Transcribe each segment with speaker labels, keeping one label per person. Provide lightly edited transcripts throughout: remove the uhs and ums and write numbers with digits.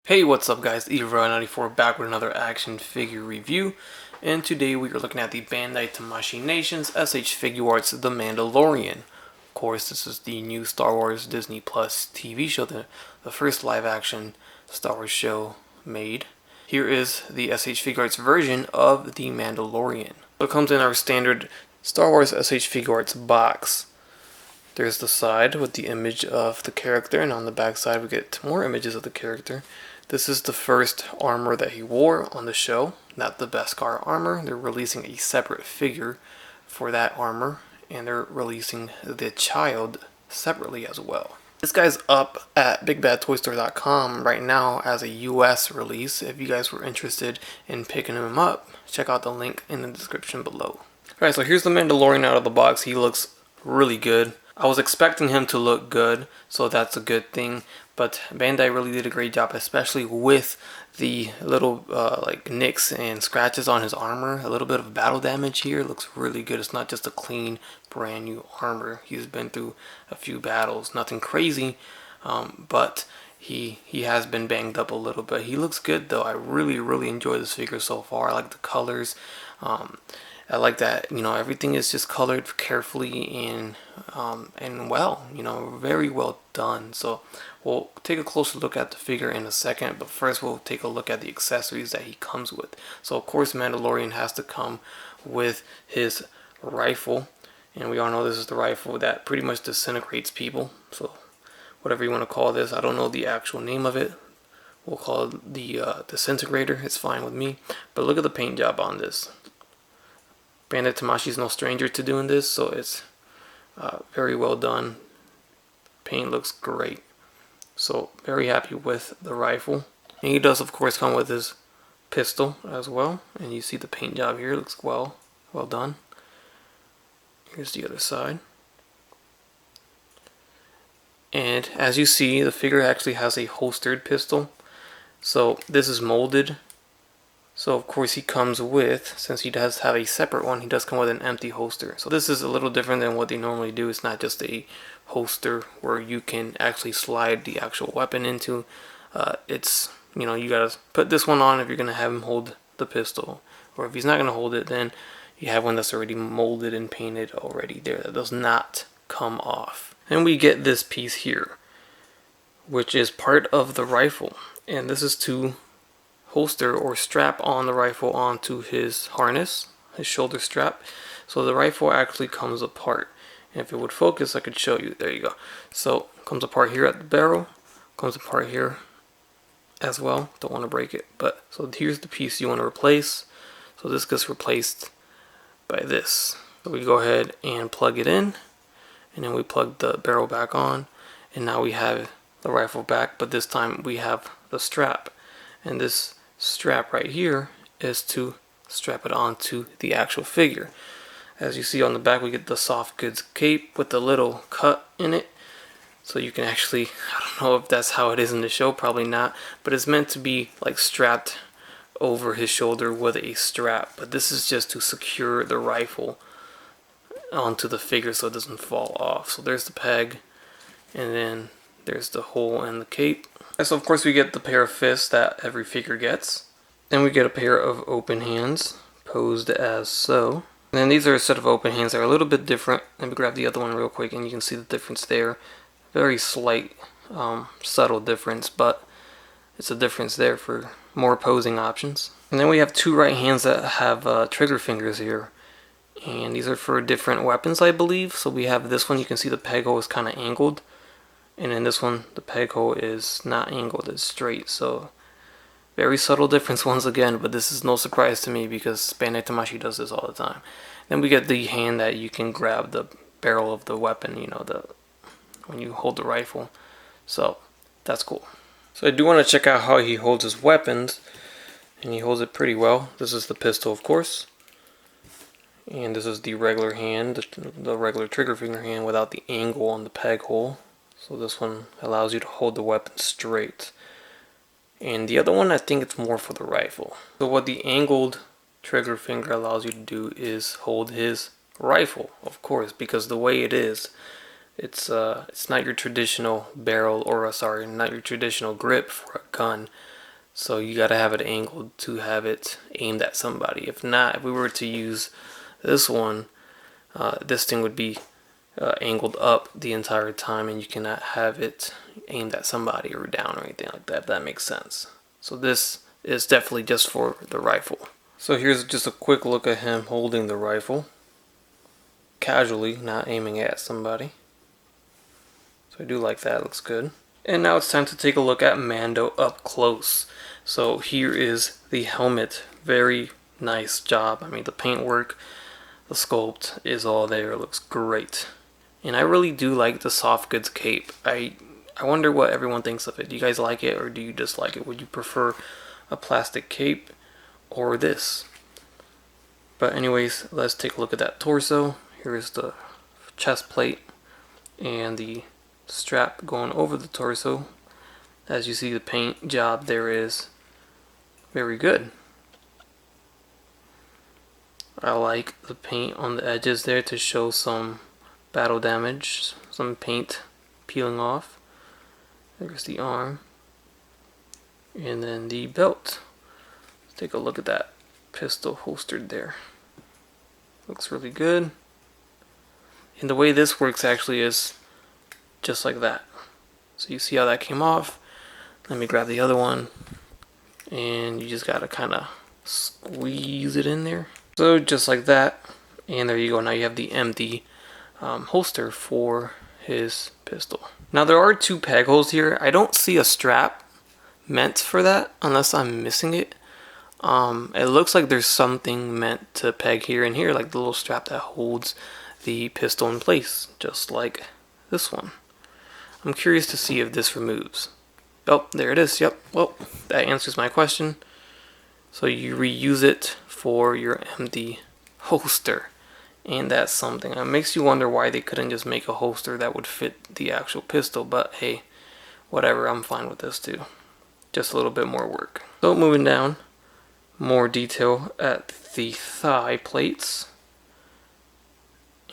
Speaker 1: Hey, what's up guys, Eva94 back with another action figure review, and today we are looking at the Bandai Tamashii Nations SH Figuarts The Mandalorian. Of course, this is the new Star Wars Disney Plus TV show, the first live action Star Wars show made. Here is the SH Figuarts version of The Mandalorian. So it comes in our standard Star Wars SH Figuarts box. There's the side with the image of the character, and on the back side we get more images of the character. This is the first armor that he wore on the show, not the Beskar armor. They're releasing a separate figure for that armor, and they're releasing the child separately as well. This guy's up at BigBadToyStore.com right now as a US release. If you guys were interested in picking him up, check out the link in the description below. Alright, so here's the Mandalorian out of the box. He looks really good. I was expecting him to look good, so that's a good thing. But Bandai really did a great job, especially with the little like nicks and scratches on his armor. A little bit of battle damage here looks really good. It's not just a clean, brand new armor. He's been through a few battles, nothing crazy, but he has been banged up a little bit. He looks good though. I really enjoy this figure so far. I like the colors. I like that, you know, everything is just colored carefully and well, you know, very well done. So we'll take a closer look at the figure in a second, but first we'll take a look at the accessories that he comes with. So of course Mandalorian has to come with his rifle, and we all know this is the rifle that pretty much disintegrates people. So whatever you want to call this, I don't know the actual name of it. We'll call it the disintegrator. It's fine with me. But look at the paint job on this. Bandai Tamashii is no stranger to doing this, so it's very well done. Paint looks great. So very happy with the rifle. And he does of course come with his pistol as well. And you see the paint job here, looks well done. Here's the other side. And as you see, the figure actually has a holstered pistol. So this is molded. So of course he comes with, since he does have a separate one, he does come with an empty holster. So this is a little different than what they normally do. It's not just a holster where you can actually slide the actual weapon into. It's, you know, you gotta put this one on if you're gonna have him hold the pistol. Or if he's not gonna hold it, then you have one that's already molded and painted already there. That does not come off. And we get this piece here, which is part of the rifle. And this is to holster or strap on the rifle onto his harness, his shoulder strap. So the rifle actually comes apart. And if it would focus, I could show you. There you go. So it comes apart here at the barrel, comes apart here as well. Don't want to break it. But so here's the piece you want to replace. So this gets replaced by this. So we go ahead and plug it in, and then we plug the barrel back on, and now we have the rifle back, but this time we have the strap. And this strap right here is to strap it onto the actual figure. As you see on the back, we get the soft goods cape with the little cut in it, so you can actually, I don't know if that's how it is in the show, probably not, but it's meant to be like strapped over his shoulder with a strap. But this is just to secure the rifle onto the figure so it doesn't fall off. So there's the peg, and then there's the hole in the cape. So of course we get the pair of fists that every figure gets. Then we get a pair of open hands, posed as so. And then these are a set of open hands that are a little bit different. Let me grab the other one real quick and you can see the difference there. Very slight, subtle difference, but it's a difference there for more posing options. And then we have two right hands that have trigger fingers here. And these are for different weapons, I believe. So we have this one, you can see the peg hole is kind of angled. And in this one, the peg hole is not angled, it's straight. So very subtle difference once again, but this is no surprise to me because Bandai Tamashii does this all the time. Then we get the hand that you can grab the barrel of the weapon, you know, when you hold the rifle. So that's cool. So I do want to check out how he holds his weapons, and he holds it pretty well. This is the pistol, of course. And this is the regular hand, the regular trigger finger hand without the angle on the peg hole. So this one allows you to hold the weapon straight. And the other one, I think it's more for the rifle. So what the angled trigger finger allows you to do is hold his rifle, of course, because the way it is, it's not your traditional barrel, or sorry, not your traditional grip for a gun. So you gotta have it angled to have it aimed at somebody. If not, if we were to use this one, this thing would be angled up the entire time, and you cannot have it aimed at somebody or down or anything like that, if that makes sense. So this is definitely just for the rifle. So here's just a quick look at him holding the rifle casually, not aiming at somebody. So I do like that, looks good. And now it's time to take a look at Mando up close. So here is the helmet. Very nice job. I mean, the paintwork, the sculpt is all there. It looks great. And I really do like the soft goods cape. I wonder what everyone thinks of it. Do you guys like it, or do you dislike it? Would you prefer a plastic cape or this? But anyways, let's take a look at that torso. Here's the chest plate and the strap going over the torso. As you see, the paint job there is very good. I like the paint on the edges there to show some battle damage, some paint peeling off. There's the arm, and then the belt. Let's take a look at that pistol holstered there. Looks really good. And the way this works actually is just like that. So you see how that came off. Let me grab the other one, and you just gotta kind of squeeze it in there. So just like that, and there you go. Now you have the empty holster for his pistol. Now there are 2 peg holes here. I don't see a strap meant for that unless I'm missing it. It looks like there's something meant to peg here and here, like the little strap that holds the pistol in place, just like this one. I'm curious to see if this removes. Oh, there it is. Yep. Well, that answers my question. So you reuse it for your empty holster. And that's something. It makes you wonder why they couldn't just make a holster that would fit the actual pistol. But hey, whatever, I'm fine with this too. Just a little bit more work. So moving down, more detail at the thigh plates.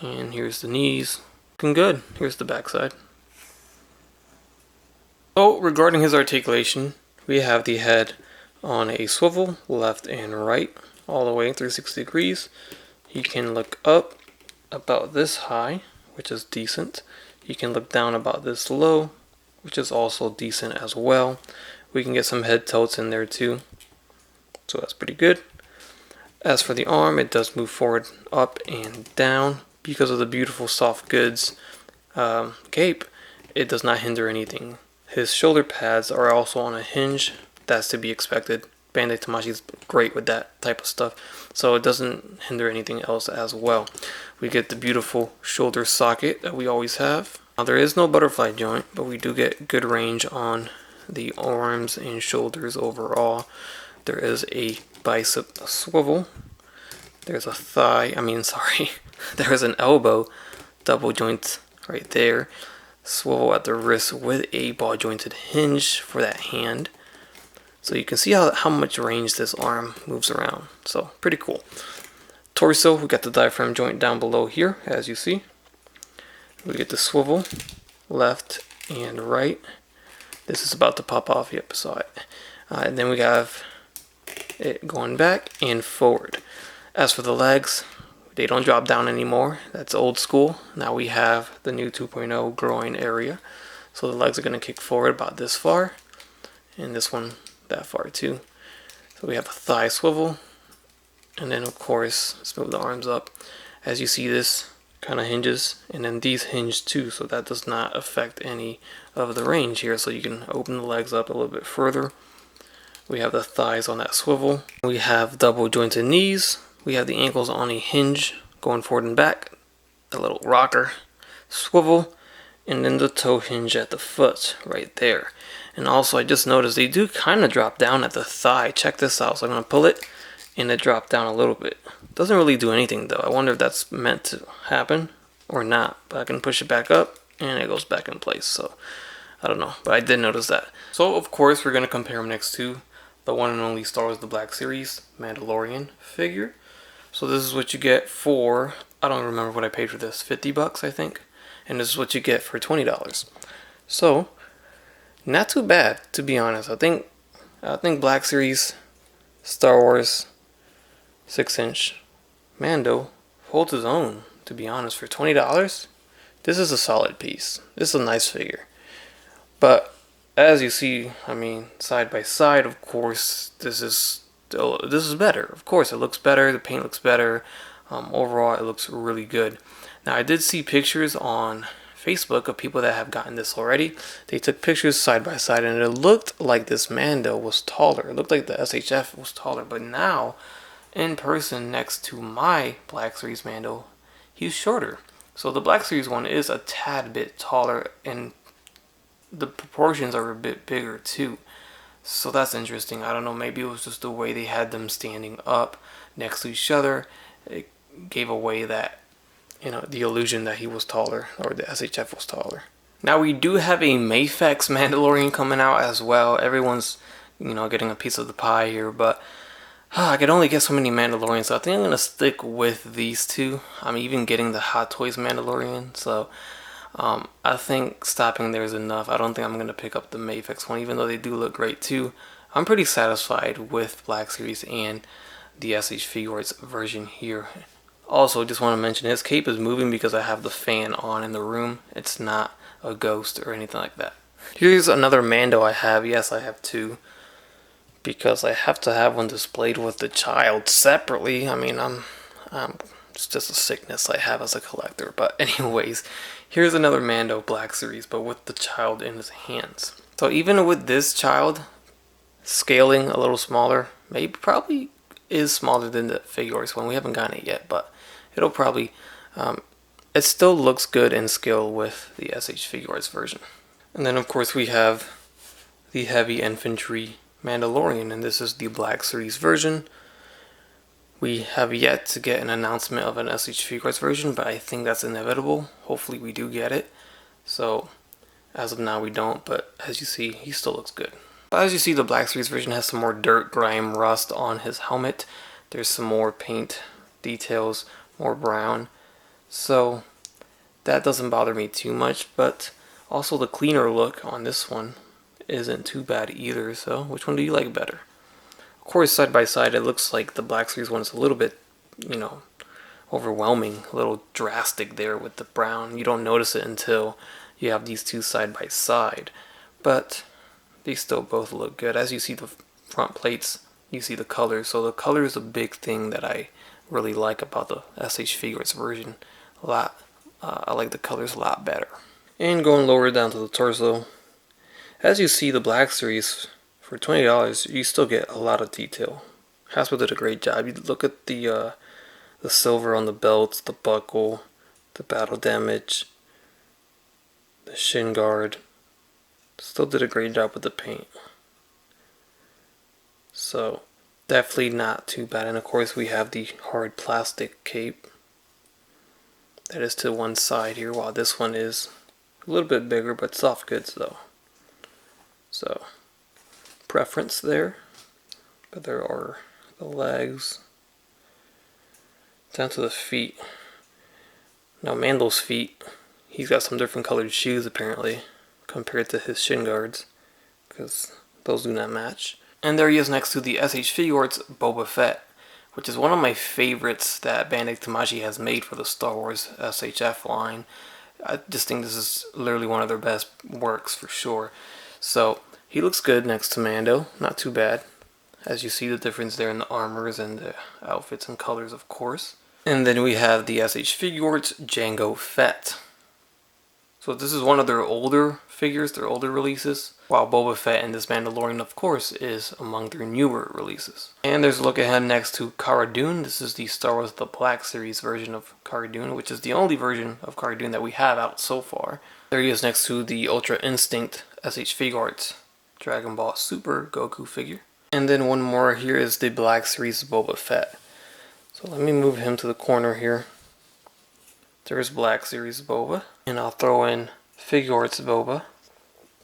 Speaker 1: And here's the knees. Looking good. Here's the backside. So regarding his articulation, we have the head on a swivel, left and right, all the way 360 degrees. He can look up about this high, which is decent. He can look down about this low, which is also decent as well. We can get some head tilts in there too, so that's pretty good. As for the arm, it does move forward, up and down. Because of the beautiful soft goods cape, it does not hinder anything. His shoulder pads are also on a hinge. That's to be expected. Bandai Tamashi's great with that type of stuff, so it doesn't hinder anything else as well. We get the beautiful shoulder socket that we always have. Now there is no butterfly joint, but we do get good range on the arms and shoulders overall. There is a bicep swivel. There's a there is an elbow double joint right there. Swivel at the wrist with a ball jointed hinge for that hand. So you can see how much range this arm moves around. So pretty cool. Torso, we got the diaphragm joint down below here, as you see. We get the swivel, left and right. This is about to pop off, yep, saw it. And then we have it going back and forward. As for the legs, they don't drop down anymore. That's old school. Now we have the new 2.0 groin area. So the legs are going to kick forward about this far, and this one that far too. So we have a thigh swivel, and then of course, let's move the arms up. As you see, this kind of hinges, and then these hinge too, so that does not affect any of the range here. So you can open the legs up a little bit further. We have the thighs on that swivel. We have double jointed knees. We have the ankles on a hinge going forward and back. A little rocker swivel, and then the toe hinge at the foot right there. And also I just noticed they do kind of drop down at the thigh. Check this out. So I'm going to pull it and it dropped down a little bit. Doesn't really do anything though. I wonder if that's meant to happen or not. But I can push it back up and it goes back in place. So I don't know, but I did notice that. So of course we're going to compare him next to the one and only Star Wars The Black Series Mandalorian figure. So this is what you get for, I don't remember what I paid for this, 50 bucks I think. And this is what you get for $20. So not too bad, to be honest. I think I think Black Series Star Wars 6-inch Mando holds his own, to be honest. For $20, this is a solid piece. This is a nice figure. But as you see, I mean, side by side, of course, this is better. Of course, it looks better. The paint looks better. Overall, it looks really good. Now, I did see pictures on Facebook of people that have gotten this already. They took pictures side by side, and it looked like this Mando was taller. It looked like the SHF was taller, but now, in person next to my Black Series Mando, he's shorter. So the Black Series one is a tad bit taller, and the proportions are a bit bigger too. So that's interesting. I don't know, maybe it was just the way they had them standing up next to each other. It gave away that, the illusion that he was taller, or the SHF was taller. Now we do have a Mafex Mandalorian coming out as well. Everyone's, getting a piece of the pie here, but I could only get so many Mandalorians, so I think I'm going to stick with these two. I'm even getting the Hot Toys Mandalorian, so I think stopping there is enough. I don't think I'm going to pick up the Mafex one, even though they do look great too. I'm pretty satisfied with Black Series and the SH Figuarts version here. Also, just want to mention his cape is moving because I have the fan on in the room. It's not a ghost or anything like that. Here's another Mando I have. Yes, I have two, because I have to have one displayed with the child separately. I mean, it's just a sickness I have as a collector. But anyways, here's another Mando Black Series, but with the child in his hands. So even with this child scaling a little smaller, probably is smaller than the Figuarts one. We haven't gotten it yet, but it'll probably, it still looks good in scale with the SH Figuarts version. And then of course we have the Heavy Infantry Mandalorian, and this is the Black Series version. We have yet to get an announcement of an SH Figuarts version, but I think that's inevitable. Hopefully we do get it. So as of now we don't, but as you see, he still looks good. As you see, the Black Series version has some more dirt, grime, rust on his helmet. There's some more paint details, more brown. So that doesn't bother me too much, but also the cleaner look on this one isn't too bad either. So which one do you like better? Of course, side by side, it looks like the Black Series one is a little bit, overwhelming, a little drastic there with the brown. You don't notice it until you have these two side by side, but they still both look good. As you see the front plates, you see the color. So the color is a big thing that I really like about the SH Figuarts version a lot. I like the colors a lot better. And going lower down to the torso, as you see, the Black Series for $20, you still get a lot of detail. Hasbro did a great job. You look at the silver on the belts, the buckle, the battle damage, the shin guard. Still did a great job with the paint. So definitely not too bad. And of course we have the hard plastic cape that is to one side here, while this one is a little bit bigger, but soft goods though. So preference there. But there are the legs down to the feet. Now Mando's feet, he's got some different colored shoes apparently compared to his shin guards, because those do not match. And there he is next to the SH Figuarts Boba Fett, which is one of my favorites that Bandai Tamashii has made for the Star Wars SHF line. I just think this is literally one of their best works for sure. So he looks good next to Mando, not too bad. As you see the difference there in the armors and the outfits and colors, of course. And then we have the SH Figuarts Jango Fett. So this is one of their older figures, their older releases, while Boba Fett and this Mandalorian, of course, is among their newer releases. And there's a look ahead next to Cara Dune. This is the Star Wars The Black Series version of Cara Dune, which is the only version of Cara Dune that we have out so far. There he is next to the Ultra Instinct SH Figuarts Dragon Ball Super Goku figure. And then one more here is the Black Series Boba Fett. So let me move him to the corner here. There's Black Series Boba. And I'll throw in Figuarts Boba.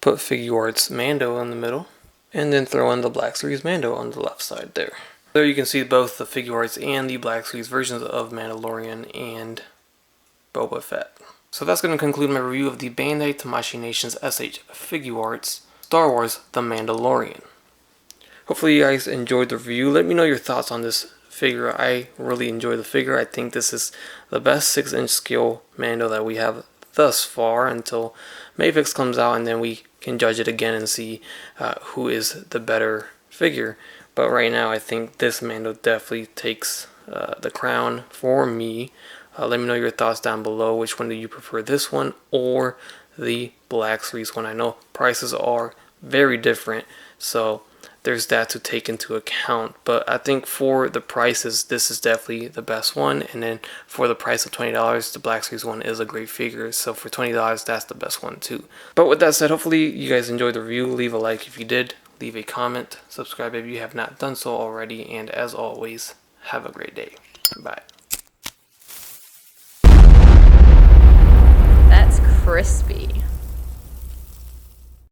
Speaker 1: Put Figuarts Mando in the middle. And then throw in the Black Series Mando on the left side there. There you can see both the Figuarts and the Black Series versions of Mandalorian and Boba Fett. So that's going to conclude my review of the Bandai Tamashii Nations SH Figuarts Star Wars The Mandalorian. hopefully you guys enjoyed the review. Let me know your thoughts on this figure. I really enjoy the figure. I think this is the best 6-inch scale Mando that we have thus far until Mavix comes out, and then we can judge it again and see who is the better figure. But right now I think this Mando definitely takes the crown for me. Let me know your thoughts down below. Which one do you prefer, this one or the Black Series one? I know prices are very different, so there's that to take into account, but I think for the prices, this is definitely the best one. And then for the price of $20, the Black Series one is a great figure, so for $20, that's the best one too. But with that said, hopefully you guys enjoyed the review. Leave a like if you did, leave a comment, subscribe if you have not done so already, and as always, have a great day. Bye.
Speaker 2: That's crispy.